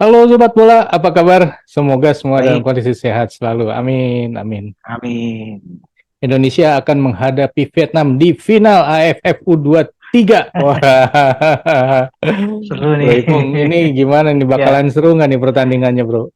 Halo Sobat Bola, apa kabar? Semoga semua dalam Baik, kondisi sehat selalu. Amin, amin. amin. Indonesia akan menghadapi Vietnam di final AFF U23. Wah, Seru Bro nih. Ipung, ini gimana nih? Ya, Bakalan seru nggak nih pertandingannya, Bro?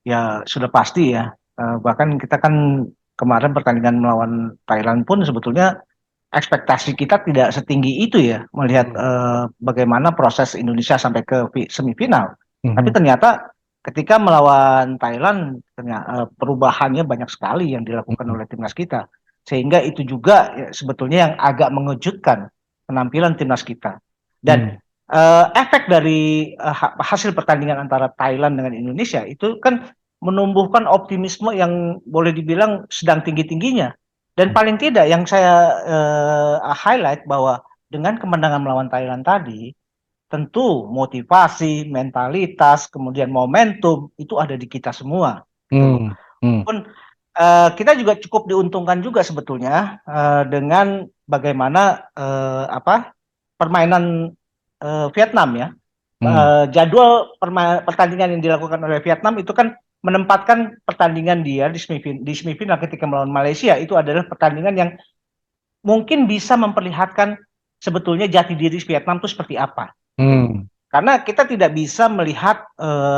ya sudah pasti ya. Bahkan kita kan kemarin pertandingan melawan Thailand pun sebetulnya ekspektasi kita tidak setinggi itu ya, melihat Hmm. bagaimana proses Indonesia sampai ke semifinal. Tapi Mhm. ternyata ketika melawan Thailand, ternyata perubahannya banyak sekali yang dilakukan Mhm. oleh timnas kita. Sehingga itu juga ya, sebetulnya yang agak mengejutkan penampilan timnas kita. Dan Hmm. efek dari hasil pertandingan antara Thailand dengan Indonesia itu kan menumbuhkan optimisme yang boleh dibilang sedang tinggi-tingginya. Dan paling tidak yang saya highlight bahwa dengan kemenangan melawan Thailand tadi, tentu motivasi, mentalitas, kemudian momentum itu ada di kita semua, gitu loh. Hmm. Hmm. Pun kita juga cukup diuntungkan juga sebetulnya dengan bagaimana permainan Vietnam ya. Hmm. Jadwal pertandingan yang dilakukan oleh Vietnam itu kan menempatkan pertandingan dia di semifinal ketika melawan Malaysia itu adalah pertandingan yang mungkin bisa memperlihatkan sebetulnya jati diri Vietnam itu seperti apa gitu loh. Hmm. Karena kita tidak bisa melihat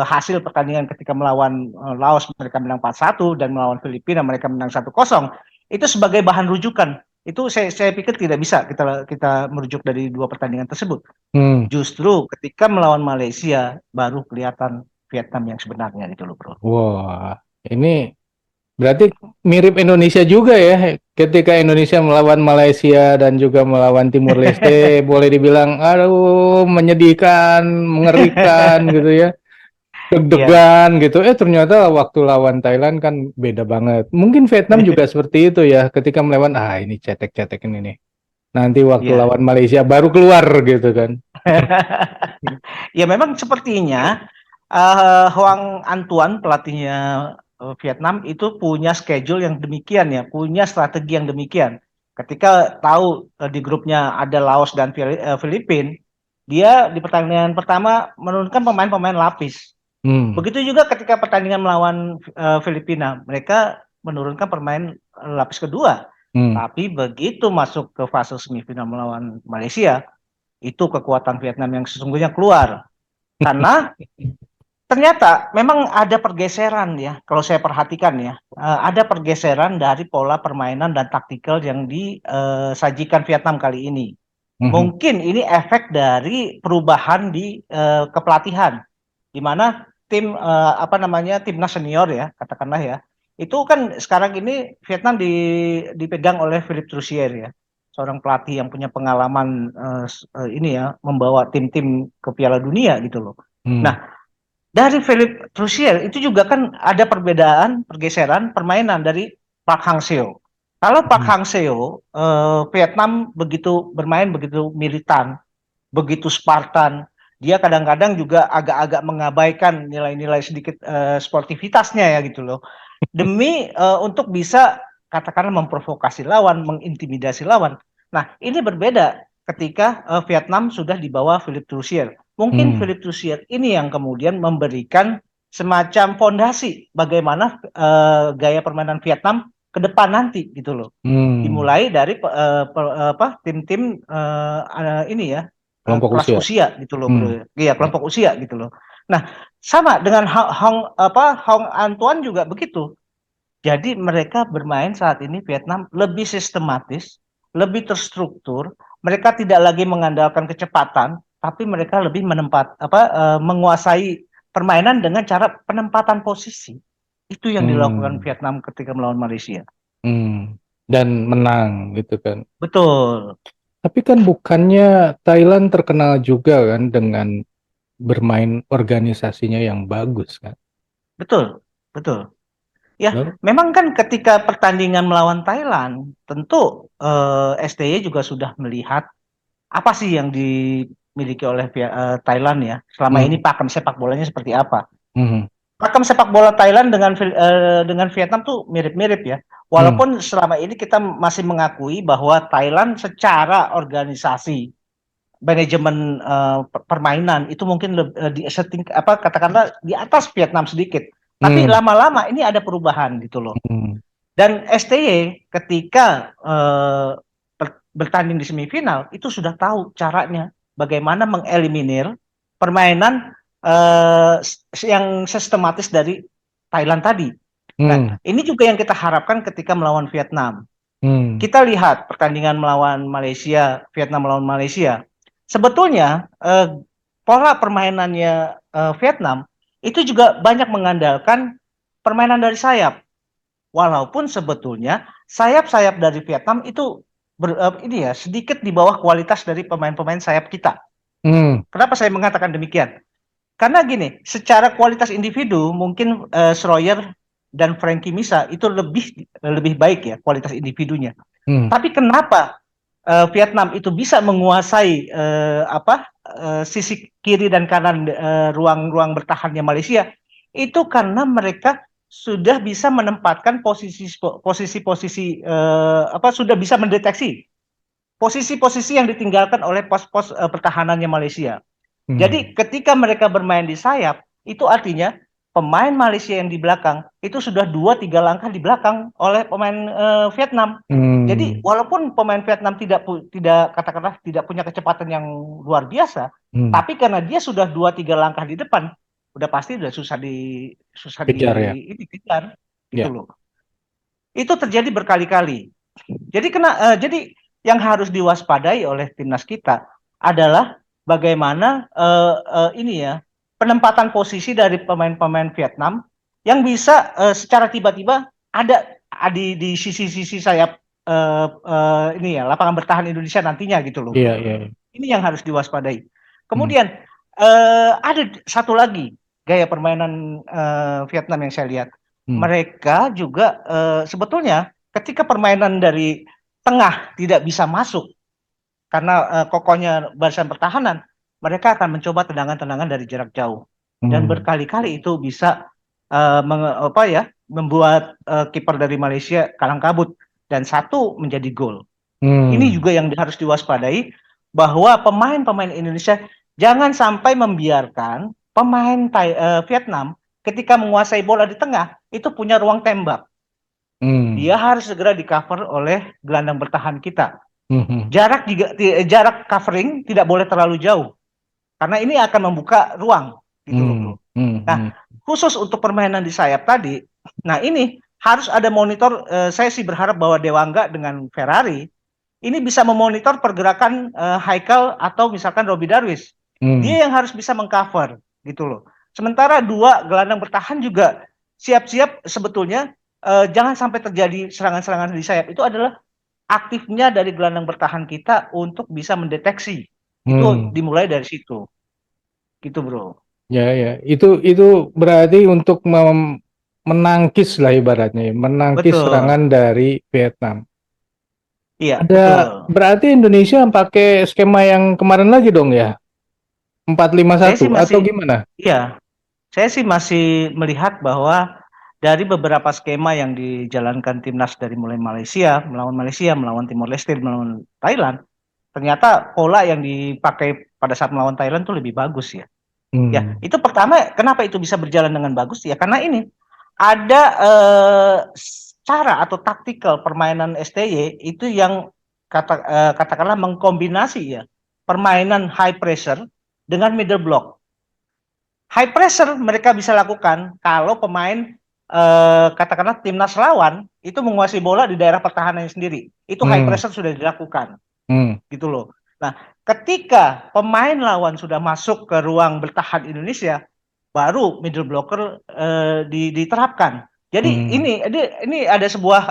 hasil pertandingan ketika melawan Laos mereka menang 4-1 dan melawan Filipina mereka menang 1-0 itu sebagai bahan rujukan. Itu saya pikir tidak bisa kita kita merujuk dari dua pertandingan tersebut. Hmm. Justru ketika melawan Malaysia baru kelihatan Vietnam yang sebenarnya gitu loh, Bro. Wah, ini berarti mirip Indonesia juga ya, ketika Indonesia melawan Malaysia dan juga melawan Timur Leste, boleh dibilang, aduh, menyedihkan, mengerikan gitu ya, Iya. deg-degan gitu. Ternyata waktu lawan Thailand kan beda banget. Mungkin Vietnam juga seperti itu ya, ketika melawan, ini cetek-cetek ini nih. Nanti waktu Iya. lawan Malaysia baru keluar gitu kan. Ya memang sepertinya Hoang Antuan pelatihnya Vietnam itu punya schedule yang demikian ya, punya strategi yang demikian. Ketika tahu di grupnya ada Laos dan Filipina, dia di pertandingan pertama menurunkan pemain-pemain lapis. Hmm. Begitu juga ketika pertandingan melawan Filipina, mereka menurunkan pemain lapis kedua. Hmm. Tapi begitu masuk ke fase semifinal melawan Malaysia, itu kekuatan Vietnam yang sesungguhnya keluar. Karena ternyata memang ada pergeseran ya, kalau saya perhatikan ya, ada pergeseran dari pola permainan dan taktikal yang disajikan Vietnam kali ini. Hmm. Mungkin ini efek dari perubahan di kepelatihan, di mana apa namanya timnas senior ya, katakanlah ya, itu kan sekarang ini Vietnam dipegang oleh Philippe Troussier ya, seorang pelatih yang punya pengalaman ini ya, membawa tim-tim ke Piala Dunia gitu loh. Hmm. Nah, dari Philippe Troussier itu juga kan ada perbedaan, pergeseran permainan dari Park Hang-seo. Kalau Park Hmm. Hang-seo, Vietnam begitu bermain begitu militan, begitu Spartan. Dia kadang-kadang juga agak-agak mengabaikan nilai-nilai sedikit sportivitasnya ya gitu loh. Demi untuk bisa katakanlah memprovokasi lawan, mengintimidasi lawan. Nah, ini berbeda ketika Vietnam sudah di bawah Philippe Troussier. Mungkin Hmm. Philippe Troussier ini yang kemudian memberikan semacam fondasi bagaimana gaya permainan Vietnam ke depan nanti gitu loh. Hmm. Dimulai dari tim-tim ini ya Kelompok kelas usia. usia gitu loh Hmm. bro. Iya Ya. kelompok usia gitu loh. Nah sama dengan Hong Antoine juga begitu. Jadi mereka bermain saat ini Vietnam lebih sistematis, lebih terstruktur. Mereka tidak lagi mengandalkan kecepatan, tapi mereka lebih menguasai permainan dengan cara penempatan posisi. Itu yang dilakukan Hmm. Vietnam ketika melawan Malaysia. Hmm. Dan menang gitu kan. Betul, Tapi kan bukannya Thailand terkenal juga kan dengan bermain organisasinya yang bagus kan. betul, betul. Ya, Lalu, memang kan ketika pertandingan melawan Thailand, tentu STY juga sudah melihat apa sih yang dimiliki oleh Thailand ya. Selama ini hmm. pakem sepak bolanya seperti apa. Hmm. Pakem sepak bola Thailand dengan Vietnam tuh mirip-mirip ya. Hmm. Walaupun selama ini kita masih mengakui bahwa Thailand secara organisasi manajemen permainan itu mungkin di setting apa katakanlah di atas Vietnam sedikit. Tapi lama-lama ini ada perubahan gitu loh. Dan STY ketika bertanding di semifinal itu sudah tahu caranya bagaimana mengeliminir permainan yang sistematis dari Thailand tadi. Nah, ini juga yang kita harapkan ketika melawan Vietnam. Kita lihat pertandingan melawan Malaysia, Vietnam melawan Malaysia. Sebetulnya pola permainannya Vietnam itu juga banyak mengandalkan permainan dari sayap. Walaupun sebetulnya sayap-sayap dari Vietnam itu ini ya sedikit di bawah kualitas dari pemain-pemain sayap kita. Kenapa saya mengatakan demikian? Karena gini, secara kualitas individu mungkin Schroyer dan Frankie Misa itu lebih baik ya kualitas individunya. Tapi kenapa Vietnam itu bisa menguasai sisi kiri dan kanan ruang-ruang bertahannya Malaysia? Itu karena mereka sudah bisa menempatkan posisi-posisi sudah bisa mendeteksi posisi-posisi yang ditinggalkan oleh pos-pos pertahanannya Malaysia. Jadi ketika mereka bermain di sayap, itu artinya pemain Malaysia yang di belakang itu sudah 2-3 langkah di belakang oleh pemain Vietnam. Jadi walaupun pemain Vietnam tidak katakanlah tidak punya kecepatan yang luar biasa, tapi karena dia sudah 2-3 langkah di depan, udah pasti udah susah Kejar ya. dikejar gitu loh. Itu terjadi berkali-kali. Jadi yang harus diwaspadai oleh timnas kita adalah bagaimana penempatan posisi dari pemain-pemain Vietnam yang bisa secara tiba-tiba ada di sisi-sisi sayap lapangan bertahan Indonesia nantinya gitu loh. Iya. Ini yang harus diwaspadai. Kemudian ada satu lagi gaya permainan Vietnam yang saya lihat. Mereka juga sebetulnya ketika permainan dari tengah tidak bisa masuk karena kokohnya barisan pertahanan, mereka akan mencoba tendangan-tendangan dari jarak jauh. Dan berkali-kali itu bisa membuat kiper dari Malaysia kalang kabut dan satu menjadi gol. Ini juga yang harus diwaspadai bahwa pemain-pemain Indonesia jangan sampai membiarkan pemain Vietnam ketika menguasai bola di tengah itu punya ruang tembak. Dia harus segera di cover oleh gelandang bertahan kita. Jarak covering tidak boleh terlalu jauh karena ini akan membuka ruang gitu loh bro. Nah khusus untuk permainan di sayap tadi, nah ini harus ada monitor. Saya sih berharap bahwa Dewangga dengan Ferrari ini bisa memonitor pergerakan Haikal atau misalkan Robbie Darwis. Dia yang harus bisa mengcover gitu loh. Sementara dua gelandang bertahan juga siap-siap sebetulnya jangan sampai terjadi serangan-serangan di sayap. Itu adalah aktifnya dari gelandang bertahan kita untuk bisa mendeteksi. Itu dimulai dari situ. Gitu bro. Ya. Itu berarti untuk menangkis lah ibaratnya, menangkis Betul. serangan dari Vietnam. Iya, Ada betul. berarti Indonesia pakai skema yang kemarin lagi dong ya? Saya 4-5-1 sih atau masih, gimana? iya, saya sih masih melihat bahwa dari beberapa skema yang dijalankan timnas dari mulai Malaysia, melawan Timor Leste, melawan Thailand, ternyata pola yang dipakai pada saat melawan Thailand itu lebih bagus ya. Ya, itu pertama kenapa itu bisa berjalan dengan bagus ya karena ini ada cara atau taktikal permainan STY itu yang katakanlah mengkombinasi ya permainan high pressure dengan middle block. High pressure mereka bisa lakukan kalau pemain katakanlah timnas lawan itu menguasai bola di daerah pertahanannya sendiri. Itu high pressure sudah dilakukan. Gitu loh. Nah, ketika pemain lawan sudah masuk ke ruang bertahan Indonesia, baru middle blocker diterapkan. Jadi ini ada sebuah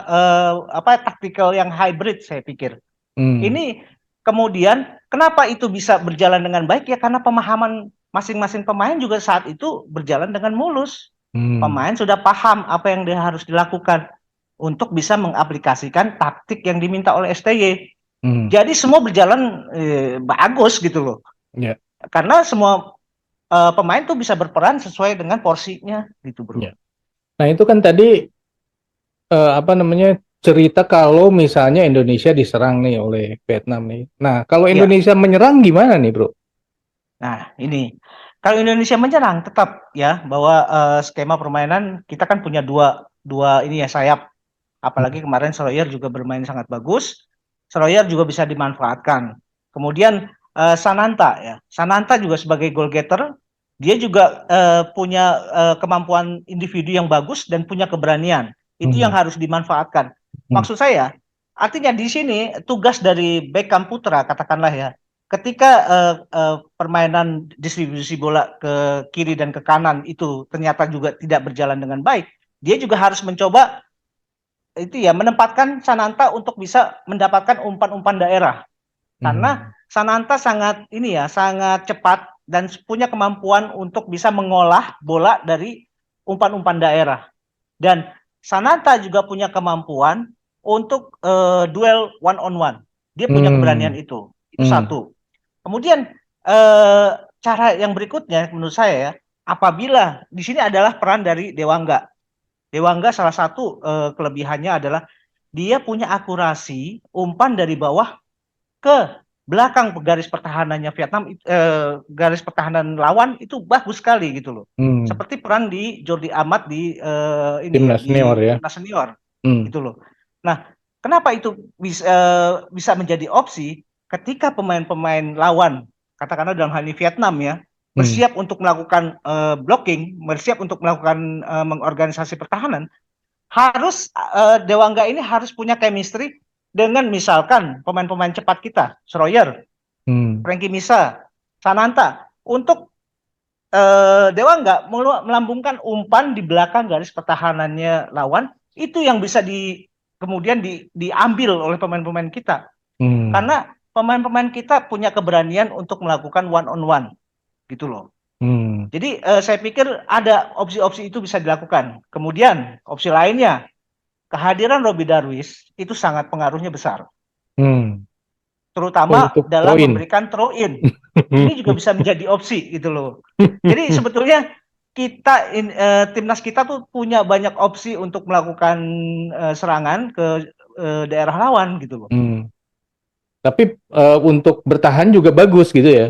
taktikal yang hybrid saya pikir. Ini kemudian kenapa itu bisa berjalan dengan baik ya karena pemahaman masing-masing pemain juga saat itu berjalan dengan mulus. Pemain sudah paham apa yang dia harus dilakukan untuk bisa mengaplikasikan taktik yang diminta oleh STY. Jadi semua berjalan bagus gitu loh. Yeah. Karena semua pemain tuh bisa berperan sesuai dengan porsinya gitu bro. Yeah. Nah itu kan tadi cerita kalau misalnya Indonesia diserang nih oleh Vietnam nih. Nah, kalau Ya. Indonesia menyerang gimana nih, Bro? Nah, ini kalau Indonesia menyerang tetap ya bahwa skema permainan kita kan punya dua dua ini ya sayap. Apalagi kemarin Schroyer juga bermain sangat bagus. Schroyer juga bisa dimanfaatkan. Kemudian Sananta ya. Sananta juga sebagai goal getter, dia juga punya kemampuan individu yang bagus dan punya keberanian. Itu yang Hmm. harus dimanfaatkan. Hmm. Maksud saya, artinya di sini tugas dari Beckham Putra katakanlah ya, ketika permainan distribusi bola ke kiri dan ke kanan itu ternyata juga tidak berjalan dengan baik, dia juga harus mencoba itu ya menempatkan Sananta untuk bisa mendapatkan umpan-umpan daerah. Karena Hmm. Sananta sangat ini ya, sangat cepat dan punya kemampuan untuk bisa mengolah bola dari umpan-umpan daerah. Dan Sananta juga punya kemampuan untuk duel one on one. Dia punya keberanian Hmm. itu. Itu Hmm. satu. Kemudian eh, cara yang berikutnya menurut saya ya, apabila di sini adalah peran dari Dewangga. Dewangga salah satu kelebihannya adalah dia punya akurasi umpan dari bawah ke belakang garis pertahanannya Vietnam, garis pertahanan lawan itu bagus sekali gitu loh. Hmm. Seperti peran di Jordi Amat di ini ya Timnas senior di ya. timnas senior Hmm. gitu loh. Nah, kenapa itu bisa bisa menjadi opsi ketika pemain-pemain lawan, katakanlah dalam hal ini Vietnam ya, Hmm. bersiap untuk melakukan blocking, bersiap untuk melakukan mengorganisasi pertahanan, harus Dewangga ini harus punya chemistry dengan misalkan pemain-pemain cepat kita, Schroyer, Hmm. Frankie Misa, Sananta, untuk Dewangga melambungkan umpan di belakang garis pertahanannya lawan, itu yang bisa kemudian diambil oleh pemain-pemain kita. Hmm. Karena pemain-pemain kita punya keberanian untuk melakukan one on one, gitu loh. Hmm. Jadi saya pikir ada opsi-opsi itu bisa dilakukan. Kemudian opsi lainnya, kehadiran Robbie Darwis itu sangat pengaruhnya besar, Hmm. terutama Untuk dalam poin. memberikan throw in. Ini juga bisa menjadi opsi gitu loh. Jadi sebetulnya timnas kita tuh punya banyak opsi untuk melakukan serangan ke daerah lawan gitu loh. Hmm. Tapi untuk bertahan juga bagus gitu ya.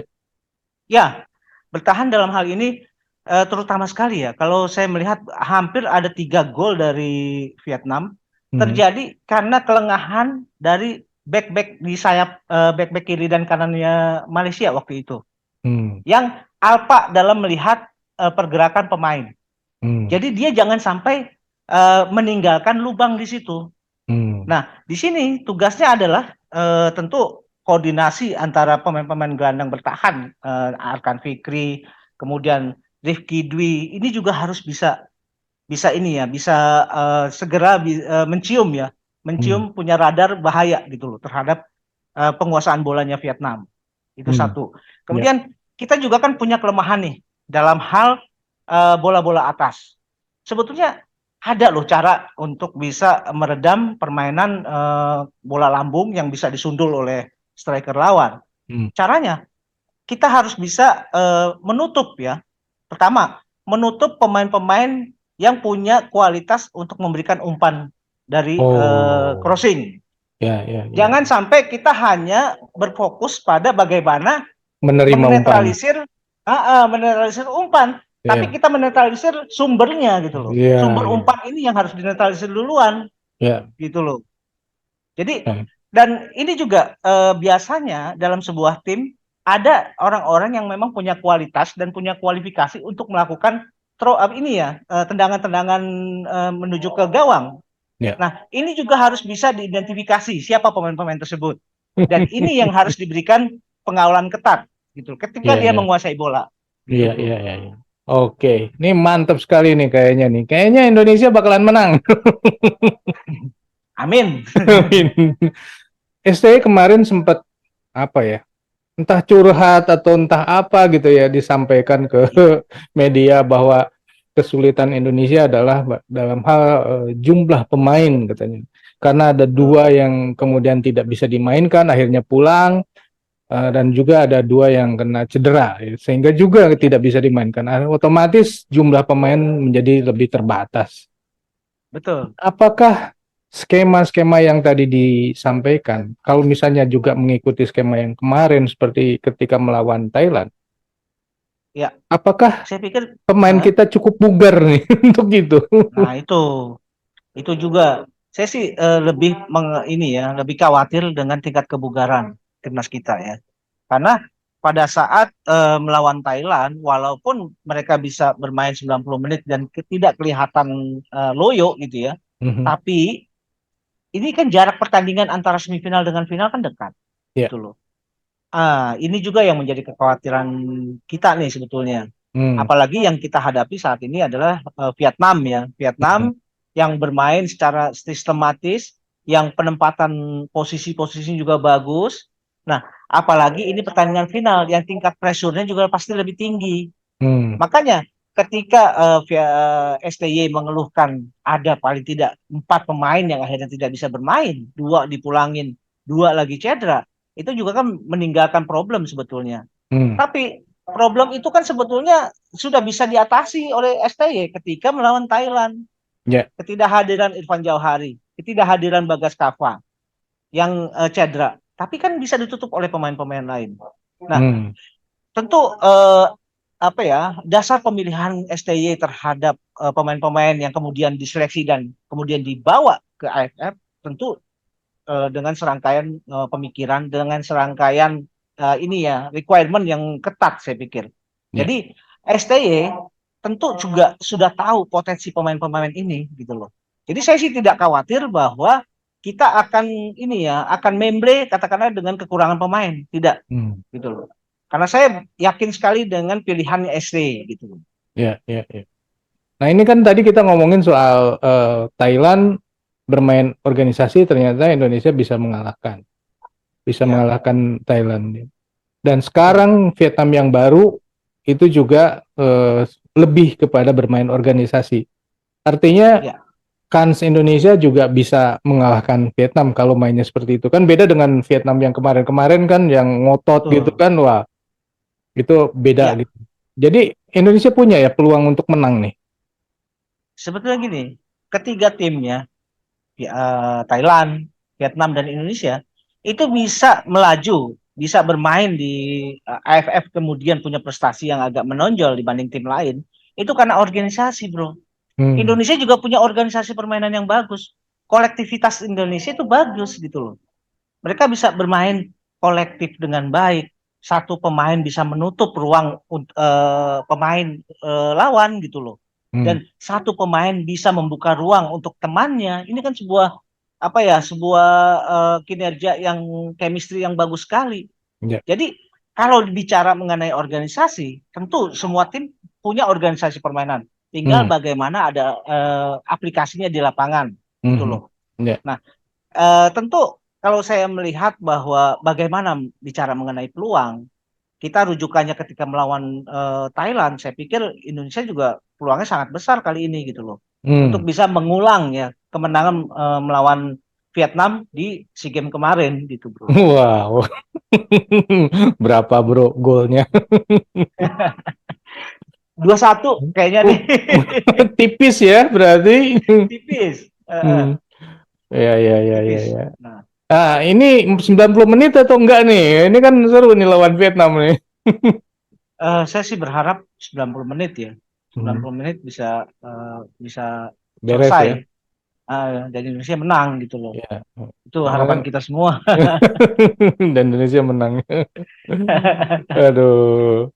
Ya, bertahan dalam hal ini terutama sekali ya. Kalau saya melihat hampir ada 3 gol dari Vietnam Hmm. terjadi karena kelengahan dari back-back di sayap back-back kiri dan kanannya Malaysia waktu itu. Hmm. Yang alpa dalam melihat pergerakan pemain. Hmm. Jadi dia jangan sampai meninggalkan lubang di situ. Hmm. Nah, di sini tugasnya adalah tentu koordinasi antara pemain-pemain gelandang bertahan, Arkan Fikri, kemudian Rifki Dwi, ini juga harus bisa bisa ini ya, bisa segera mencium ya, Hmm. mencium punya radar bahaya gitu loh terhadap penguasaan bolanya Vietnam. Itu Hmm. satu. Ya. Kemudian kita juga kan punya kelemahan nih dalam hal bola-bola atas. Sebetulnya ada loh cara untuk bisa meredam permainan bola lambung yang bisa disundul oleh striker lawan. Hmm. Caranya kita harus bisa menutup ya. Pertama, menutup pemain-pemain yang punya kualitas untuk memberikan umpan dari Oh. crossing. Ya, ya, ya. Jangan sampai kita hanya berfokus pada bagaimana Menerima umpan. menetralisir umpan, tapi Ya. kita menetralisir sumbernya gitu loh. Ya, Sumber ya. umpan ini yang harus dinetralisir duluan Ya. gitu loh. Jadi Ya. dan ini juga biasanya dalam sebuah tim ada orang-orang yang memang punya kualitas dan punya kualifikasi untuk melakukan ini ya tendangan-tendangan menuju ke gawang. Ya. Nah, ini juga harus bisa diidentifikasi siapa pemain-pemain tersebut. Dan ini yang harus diberikan pengawalan ketat gitu ketika Ya, dia ya. menguasai bola Iya, gitu bro. iya, iya, iya. Oke, ini mantap sekali nih kayaknya nih. Kayaknya Indonesia bakalan menang. Amin. STY kemarin sempat apa ya? Entah curhat atau entah apa gitu ya disampaikan ke media bahwa kesulitan Indonesia adalah dalam hal jumlah pemain katanya. Karena ada Betul. dua yang kemudian tidak bisa dimainkan, akhirnya pulang. Dan juga ada dua yang kena cedera, ya, sehingga juga Ya, tidak bisa dimainkan. Otomatis jumlah pemain menjadi lebih terbatas. betul. Apakah skema-skema yang tadi disampaikan, kalau misalnya juga mengikuti skema yang kemarin seperti ketika melawan Thailand, Ya, apakah saya pikir, pemain kita cukup bugar nih untuk itu? nah itu juga saya sih lebih ini ya, lebih khawatir dengan tingkat kebugaran timnas kita ya. Karena pada saat melawan Thailand, walaupun mereka bisa bermain 90 menit dan tidak kelihatan loyo gitu ya, Mhm. tapi ini kan jarak pertandingan antara semifinal dengan final kan dekat Ya. gitu loh. Ini juga yang menjadi kekhawatiran kita nih sebetulnya. Hmm. Apalagi yang kita hadapi saat ini adalah Vietnam ya. Vietnam yang bermain secara sistematis, yang penempatan posisi-posisi juga bagus. Nah, apalagi ini pertandingan final yang tingkat pressure-nya juga pasti lebih tinggi. Hmm. Makanya ketika STY mengeluhkan ada paling tidak 4 pemain yang akhirnya tidak bisa bermain, 2 dipulangin, 2 lagi cedera, itu juga kan meninggalkan problem sebetulnya. Hmm. Tapi problem itu kan sebetulnya sudah bisa diatasi oleh STY ketika melawan Thailand. Ya. Ketidakhadiran Irfan Jauhari, ketidakhadiran Bagas Kava yang cedera. Tapi kan bisa ditutup oleh pemain-pemain lain. Nah, Hmm. tentu apa ya, dasar pemilihan STY terhadap pemain-pemain yang kemudian diseleksi dan kemudian dibawa ke AFF tentu dengan serangkaian pemikiran, dengan serangkaian ini ya requirement yang ketat saya pikir. Ya. Jadi STY tentu juga sudah tahu potensi pemain-pemain ini gitu loh. Jadi saya sih tidak khawatir bahwa kita akan ini ya akan memble katakanlah dengan kekurangan pemain, tidak Hmm. gitu loh. Karena saya yakin sekali dengan pilihan ST gitu. Ya. Ya. Ya. Nah, ini kan tadi kita ngomongin soal Thailand bermain organisasi, ternyata Indonesia bisa Ya, mengalahkan Thailand. Dan betul. sekarang Vietnam yang baru itu juga lebih kepada bermain organisasi. Artinya Ya, kans Indonesia juga bisa mengalahkan Vietnam kalau mainnya seperti itu. Kan beda dengan Vietnam yang kemarin-kemarin kan yang ngotot gitu betul. kan, wah itu beda Ya, gitu. Jadi Indonesia punya ya peluang untuk menang nih. sebetulnya gini, ketiga timnya Thailand, Vietnam dan Indonesia itu bisa melaju, bisa bermain di AFF kemudian punya prestasi yang agak menonjol dibanding tim lain. Itu karena organisasi, Bro. Hmm. Indonesia juga punya organisasi permainan yang bagus. Kolektivitas Indonesia itu bagus gitu loh. Mereka bisa bermain kolektif dengan baik. Satu pemain bisa menutup ruang pemain lawan gitu loh. Hmm. Dan satu pemain bisa membuka ruang untuk temannya. Ini kan sebuah apa ya, sebuah kinerja yang chemistry yang bagus sekali. Ya. Jadi kalau bicara mengenai organisasi, tentu semua tim punya organisasi permainan. Tinggal Hmm. bagaimana ada aplikasinya di lapangan gitu Hmm. loh. Ya. Nah, tentu kalau saya melihat bahwa bagaimana bicara mengenai peluang, kita rujukannya ketika melawan Thailand, saya pikir Indonesia juga peluangnya sangat besar kali ini gitu loh. Untuk Hmm. bisa mengulang ya kemenangan melawan Vietnam di SEA Games kemarin gitu, Bro. Wow. Berapa bro golnya? 2-1 kayaknya nih. Uh, tipis ya berarti. Tipis. Hmm. Ya, ya, ya, ya, Tipis. ya. Nah, Ah, ini 90 menit atau enggak nih? Ini kan seru nih lawan Vietnam nih. saya sih berharap 90 menit ya. sembilan Hmm. puluh menit bisa Beres selesai. ya. Dan Indonesia menang gitu loh. Ya. Itu harapan kita semua. Dan Indonesia menang. Aduh.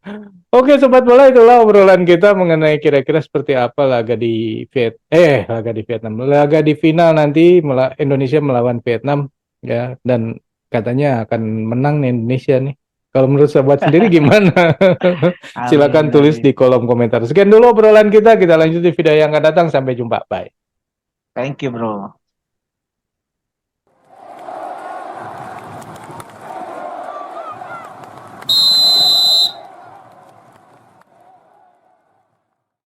Oke, sobat bola, itulah obrolan kita mengenai kira-kira seperti apa laga di Vietnam. Laga di final nanti Indonesia melawan Vietnam ya, dan katanya akan menang nih Indonesia nih. Kalau menurut sahabat sendiri gimana? Silakan Amin, tulis di amin. kolom komentar. Sekian dulu obrolan kita lanjut di video yang akan datang. Sampai jumpa. Bye. Thank you, bro.